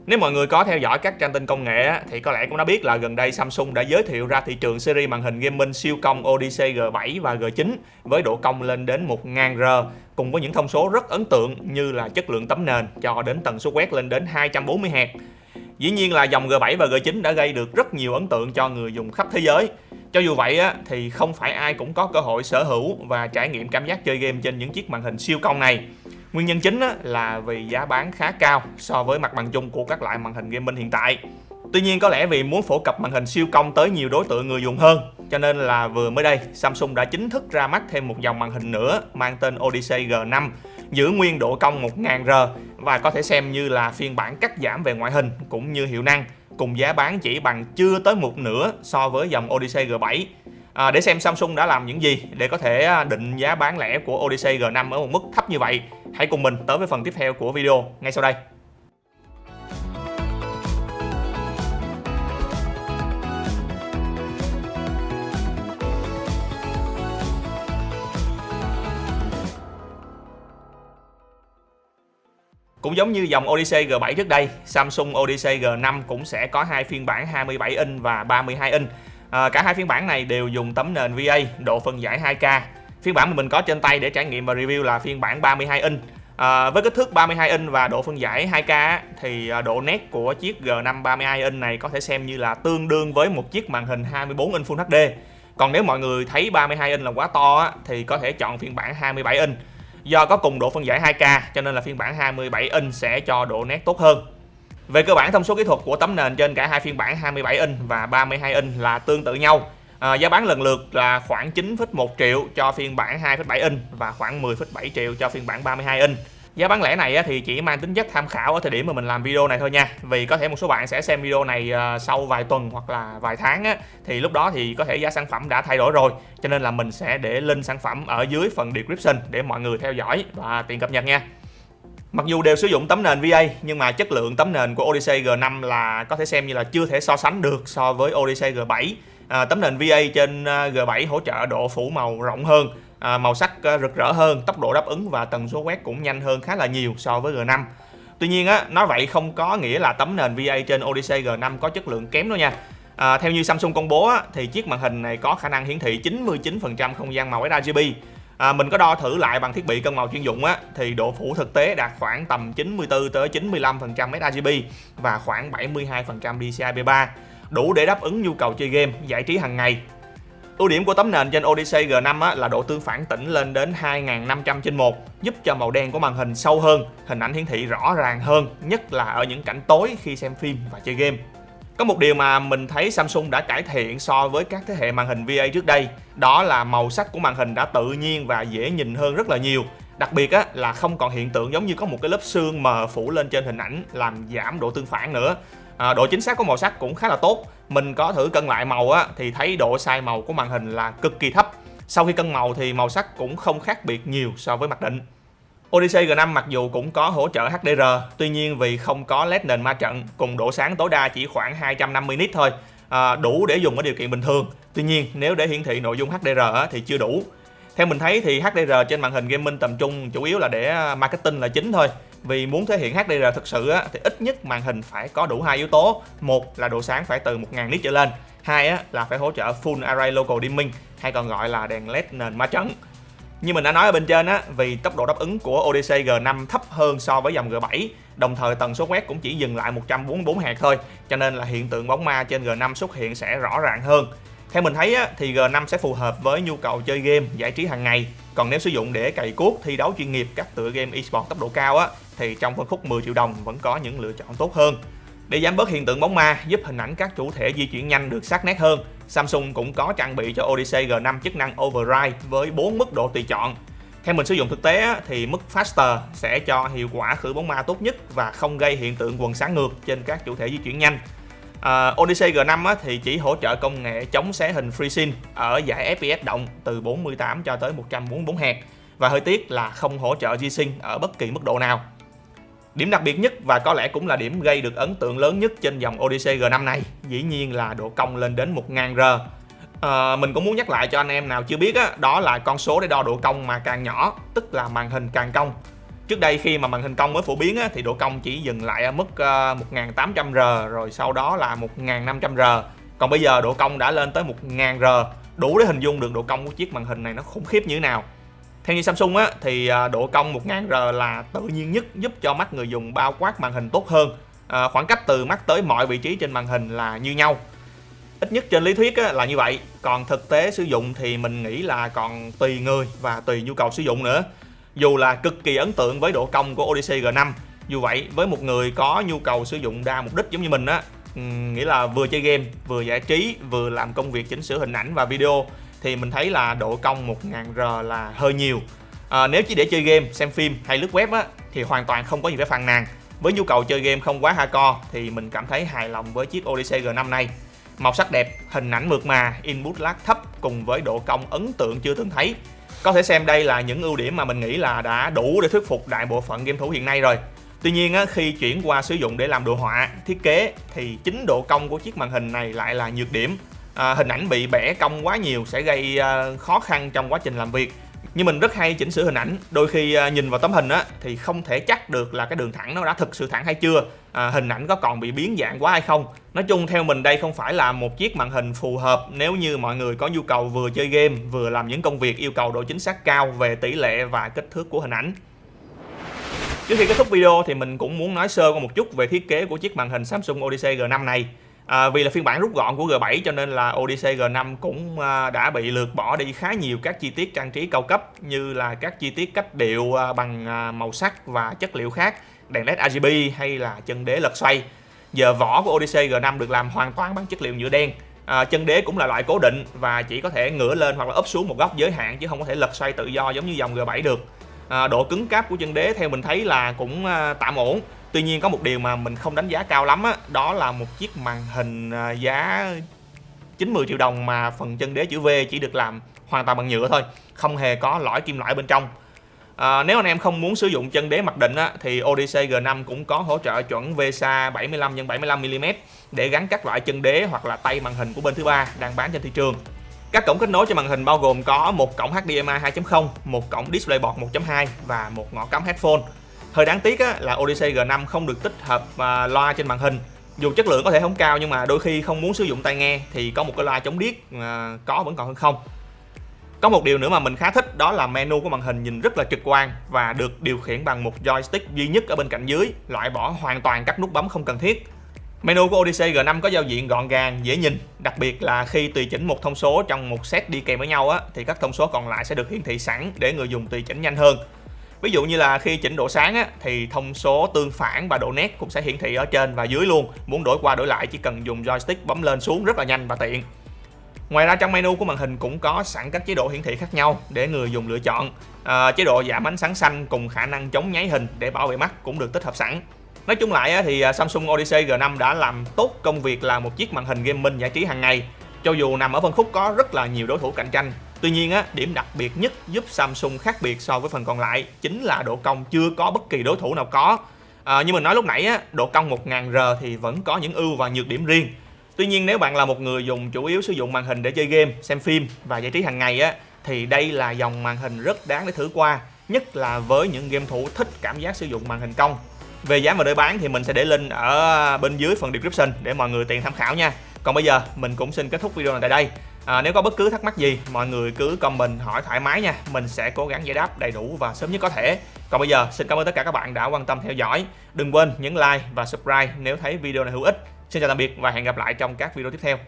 Nếu mọi người có theo dõi các trang tin công nghệ thì có lẽ cũng đã biết là gần đây Samsung đã giới thiệu ra thị trường series màn hình gaming siêu cong Odyssey G7 và G9 với độ cong lên đến 1000R, cùng với những thông số rất ấn tượng như là chất lượng tấm nền cho đến tần số quét lên đến 240Hz. Dĩ nhiên là dòng G7 và G9 đã gây được rất nhiều ấn tượng cho người dùng khắp thế giới. Cho dù vậy thì không phải ai cũng có cơ hội sở hữu và trải nghiệm cảm giác chơi game trên những chiếc màn hình siêu cong này. Nguyên nhân chính là vì giá bán khá cao so với mặt bằng chung của các loại màn hình gaming hiện tại. Tuy nhiên có lẽ vì muốn phổ cập màn hình siêu cong tới nhiều đối tượng người dùng hơn, cho nên là vừa mới đây Samsung đã chính thức ra mắt thêm một dòng màn hình nữa mang tên Odyssey G5, giữ nguyên độ cong 1000R và có thể xem như là phiên bản cắt giảm về ngoại hình cũng như hiệu năng, cùng giá bán chỉ bằng chưa tới một nửa so với dòng Odyssey G7. Để xem Samsung đã làm những gì để có thể định giá bán lẻ của Odyssey G5 ở một mức thấp như vậy, hãy cùng mình tới với phần tiếp theo của video ngay sau đây. Cũng giống như dòng Odyssey G7 trước đây, Samsung Odyssey G5 cũng sẽ có hai phiên bản 27 inch và 32 inch. Cả hai phiên bản này đều dùng tấm nền VA, độ phân giải 2K. Phiên bản mà mình có trên tay để trải nghiệm và review là phiên bản 32 inch. Với kích thước 32 inch và độ phân giải 2K thì độ nét của chiếc G5 32 inch này có thể xem như là tương đương với một chiếc màn hình 24 inch Full HD. Còn nếu mọi người thấy 32 inch là quá to thì có thể chọn phiên bản 27 inch. Do có cùng độ phân giải 2K cho nên là phiên bản 27 inch sẽ cho độ nét tốt hơn. Về cơ bản thông số kỹ thuật của tấm nền trên cả hai phiên bản 27 inch và 32 inch là tương tự nhau. Giá bán lần lượt là khoảng 9,1 triệu cho phiên bản 2,7 inch và khoảng 10,7 triệu cho phiên bản 32 inch. Giá bán lẻ này thì chỉ mang tính chất tham khảo ở thời điểm mà mình làm video này thôi nha. Vì có thể một số bạn sẽ xem video này sau vài tuần hoặc là vài tháng thì lúc đó thì có thể giá sản phẩm đã thay đổi rồi. Cho nên là mình sẽ để link sản phẩm ở dưới phần description để mọi người theo dõi và tiện cập nhật nha. Mặc dù đều sử dụng tấm nền VA nhưng mà chất lượng tấm nền của Odyssey G5 là có thể xem như là chưa thể so sánh được so với Odyssey G7. Tấm nền VA trên G7 hỗ trợ độ phủ màu rộng hơn, màu sắc rực rỡ hơn, tốc độ đáp ứng và tần số quét cũng nhanh hơn khá là nhiều so với G5. Tuy nhiên nói vậy không có nghĩa là tấm nền VA trên Odyssey G5 có chất lượng kém đâu nha. Theo như Samsung công bố thì chiếc màn hình này có khả năng hiển thị 99% không gian màu sRGB. Mình có đo thử lại bằng thiết bị cân màu chuyên dụng thì độ phủ thực tế đạt khoảng tầm 94 tới 95% sRGB và khoảng 72% DCI-P3, đủ để đáp ứng nhu cầu chơi game, giải trí hàng ngày. Ưu điểm của tấm nền trên Odyssey G5 là độ tương phản tĩnh lên đến 2500/1, giúp cho màu đen của màn hình sâu hơn, hình ảnh hiển thị rõ ràng hơn, nhất là ở những cảnh tối khi xem phim và chơi game. Có một điều mà mình thấy Samsung đã cải thiện so với các thế hệ màn hình VA trước đây, đó là màu sắc của màn hình đã tự nhiên và dễ nhìn hơn rất là nhiều. Đặc biệt là không còn hiện tượng giống như có một cái lớp sương mờ phủ lên trên hình ảnh làm giảm độ tương phản nữa. Độ chính xác của màu sắc cũng khá là tốt. Mình có thử cân lại màu thì thấy độ sai màu của màn hình là cực kỳ thấp. Sau khi cân màu thì màu sắc cũng không khác biệt nhiều so với mặc định. Odyssey G5 mặc dù cũng có hỗ trợ HDR, tuy nhiên vì không có LED nền ma trận cùng độ sáng tối đa chỉ khoảng 250 nit thôi, đủ để dùng ở điều kiện bình thường. Tuy nhiên nếu để hiển thị nội dung HDR thì chưa đủ. Theo mình thấy thì HDR trên màn hình gaming tầm trung chủ yếu là để marketing là chính thôi. Vì muốn thể hiện HDR thực sự thì ít nhất màn hình phải có đủ hai yếu tố. Một là độ sáng phải từ 1000 nit trở lên. Hai là phải hỗ trợ Full Array Local Dimming, hay còn gọi là đèn LED nền ma trận. Như mình đã nói ở bên trên vì tốc độ đáp ứng của Odyssey G5 thấp hơn so với dòng G7, đồng thời tần số quét cũng chỉ dừng lại 144Hz thôi, cho nên là hiện tượng bóng ma trên G5 xuất hiện sẽ rõ ràng hơn. Theo mình thấy thì G5 sẽ phù hợp với nhu cầu chơi game, giải trí hàng ngày. Còn nếu sử dụng để cày cuốc, thi đấu chuyên nghiệp các tựa game eSports tốc độ cao thì trong phân khúc 10 triệu đồng vẫn có những lựa chọn tốt hơn. Để giảm bớt hiện tượng bóng ma, giúp hình ảnh các chủ thể di chuyển nhanh được sắc nét hơn, Samsung cũng có trang bị cho Odyssey G5 chức năng Override với 4 mức độ tùy chọn. Theo mình sử dụng thực tế thì mức Faster sẽ cho hiệu quả khử bóng ma tốt nhất và không gây hiện tượng quần sáng ngược trên các chủ thể di chuyển nhanh. Odyssey G5 thì chỉ hỗ trợ công nghệ chống xé hình FreeSync ở giải FPS động từ 48 cho tới 144Hz, và hơi tiếc là không hỗ trợ G-Sync ở bất kỳ mức độ nào. Điểm đặc biệt nhất và có lẽ cũng là điểm gây được ấn tượng lớn nhất trên dòng Odyssey G5 này dĩ nhiên là độ cong lên đến 1000R. Mình cũng muốn nhắc lại cho anh em nào chưa biết đó là con số để đo độ cong mà càng nhỏ, tức là màn hình càng cong. Trước đây khi mà màn hình cong mới phổ biến á, thì độ cong chỉ dừng lại ở mức 1800R, rồi sau đó là 1500R. Còn bây giờ độ cong đã lên tới 1000R, đủ để hình dung được độ cong của chiếc màn hình này nó khủng khiếp như thế nào. Theo như Samsung á, thì độ cong 1000R là tự nhiên nhất, giúp cho mắt người dùng bao quát màn hình tốt hơn. Khoảng cách từ mắt tới mọi vị trí trên màn hình là như nhau. Ít nhất trên lý thuyết á, là như vậy. Còn thực tế sử dụng thì mình nghĩ là còn tùy người và tùy nhu cầu sử dụng nữa. Dù là cực kỳ ấn tượng với độ cong của Odyssey G5, dù vậy với một người có nhu cầu sử dụng đa mục đích giống như mình á, nghĩa là vừa chơi game, vừa giải trí, vừa làm công việc chỉnh sửa hình ảnh và video, thì mình thấy là độ cong 1000R là hơi nhiều. Nếu chỉ để chơi game, xem phim hay lướt web á, thì hoàn toàn không có gì phải phàn nàn. Với nhu cầu chơi game không quá hardcore thì mình cảm thấy hài lòng với chiếc Odyssey G5 này. Màu sắc đẹp, hình ảnh mượt mà, input lag thấp cùng với độ cong ấn tượng chưa từng thấy. Có thể xem đây là những ưu điểm mà mình nghĩ là đã đủ để thuyết phục đại bộ phận game thủ hiện nay rồi. Tuy nhiên khi chuyển qua sử dụng để làm đồ họa, thiết kế thì chính độ cong của chiếc màn hình này lại là nhược điểm. Hình ảnh bị bẻ cong quá nhiều sẽ gây khó khăn trong quá trình làm việc. Nhưng mình rất hay chỉnh sửa hình ảnh, đôi khi nhìn vào tấm hình á thì không thể chắc được là cái đường thẳng nó đã thực sự thẳng hay chưa, hình ảnh có còn bị biến dạng quá hay không. Nói chung theo mình đây không phải là một chiếc màn hình phù hợp nếu như mọi người có nhu cầu vừa chơi game vừa làm những công việc yêu cầu độ chính xác cao về tỷ lệ và kích thước của hình ảnh. Trước khi kết thúc video thì mình cũng muốn nói sơ qua một chút về thiết kế của chiếc màn hình Samsung Odyssey G5 này. Vì là phiên bản rút gọn của G7 cho nên là Odyssey G5 cũng đã bị lược bỏ đi khá nhiều các chi tiết trang trí cao cấp, như là các chi tiết cách điệu bằng màu sắc và chất liệu khác, đèn LED RGB hay là chân đế lật xoay. Giờ vỏ của Odyssey G5 được làm hoàn toàn bằng chất liệu nhựa đen. Chân đế cũng là loại cố định và chỉ có thể ngửa lên hoặc là úp xuống một góc giới hạn chứ không có thể lật xoay tự do giống như dòng G7 được. Độ cứng cáp của chân đế theo mình thấy là cũng tạm ổn. Tuy nhiên có một điều mà mình không đánh giá cao lắm á, đó là một chiếc màn hình giá 90 triệu đồng mà phần chân đế chữ V chỉ được làm hoàn toàn bằng nhựa thôi, không hề có lõi kim loại bên trong. Nếu anh em không muốn sử dụng chân đế mặc định á, thì Odyssey G5 cũng có hỗ trợ chuẩn VESA 75x75mm để gắn các loại chân đế hoặc là tay màn hình của bên thứ ba đang bán trên thị trường. Các cổng kết nối cho màn hình bao gồm có một cổng HDMI 2.0, một cổng DisplayPort 1.2 và một ngõ cắm headphone. Hơi đáng tiếc là Odyssey G5 không được tích hợp loa trên màn hình. Dù chất lượng có thể không cao nhưng mà đôi khi không muốn sử dụng tai nghe thì có một cái loa chống điếc có vẫn còn hơn không. Có một điều nữa mà mình khá thích, đó là menu của màn hình nhìn rất là trực quan và được điều khiển bằng một joystick duy nhất ở bên cạnh dưới, loại bỏ hoàn toàn các nút bấm không cần thiết. Menu của Odyssey G5 có giao diện gọn gàng, dễ nhìn, đặc biệt là khi tùy chỉnh một thông số trong một set đi kèm với nhau á, thì các thông số còn lại sẽ được hiển thị sẵn để người dùng tùy chỉnh nhanh hơn. Ví dụ như là khi chỉnh độ sáng á, thì thông số tương phản và độ nét cũng sẽ hiển thị ở trên và dưới luôn. Muốn đổi qua đổi lại chỉ cần dùng joystick bấm lên xuống rất là nhanh và tiện. Ngoài ra trong menu của màn hình cũng có sẵn các chế độ hiển thị khác nhau để người dùng lựa chọn. Chế độ giảm ánh sáng xanh cùng khả năng chống nháy hình để bảo vệ mắt cũng được tích hợp sẵn. Nói chung lại thì Samsung Odyssey G5 đã làm tốt công việc là một chiếc màn hình gaming giải trí hàng ngày, cho dù nằm ở phân khúc có rất là nhiều đối thủ cạnh tranh. Tuy nhiên điểm đặc biệt nhất giúp Samsung khác biệt so với phần còn lại chính là độ cong chưa có bất kỳ đối thủ nào có. Như mình nói lúc nãy độ cong 1000R thì vẫn có những ưu và nhược điểm riêng. Tuy nhiên nếu bạn là một người dùng chủ yếu sử dụng màn hình để chơi game, xem phim và giải trí hàng ngày thì đây là dòng màn hình rất đáng để thử qua, nhất là với những game thủ thích cảm giác sử dụng màn hình cong. Về giá và nơi bán thì mình sẽ để link ở bên dưới phần description để mọi người tiện tham khảo nha. Còn bây giờ mình cũng xin kết thúc video này tại đây. Nếu có bất cứ thắc mắc gì mọi người cứ comment hỏi thoải mái nha, mình sẽ cố gắng giải đáp đầy đủ và sớm nhất có thể. Còn bây giờ xin cảm ơn tất cả các bạn đã quan tâm theo dõi, đừng quên nhấn like và subscribe nếu thấy video này hữu ích. Xin chào tạm biệt và hẹn gặp lại trong các video tiếp theo.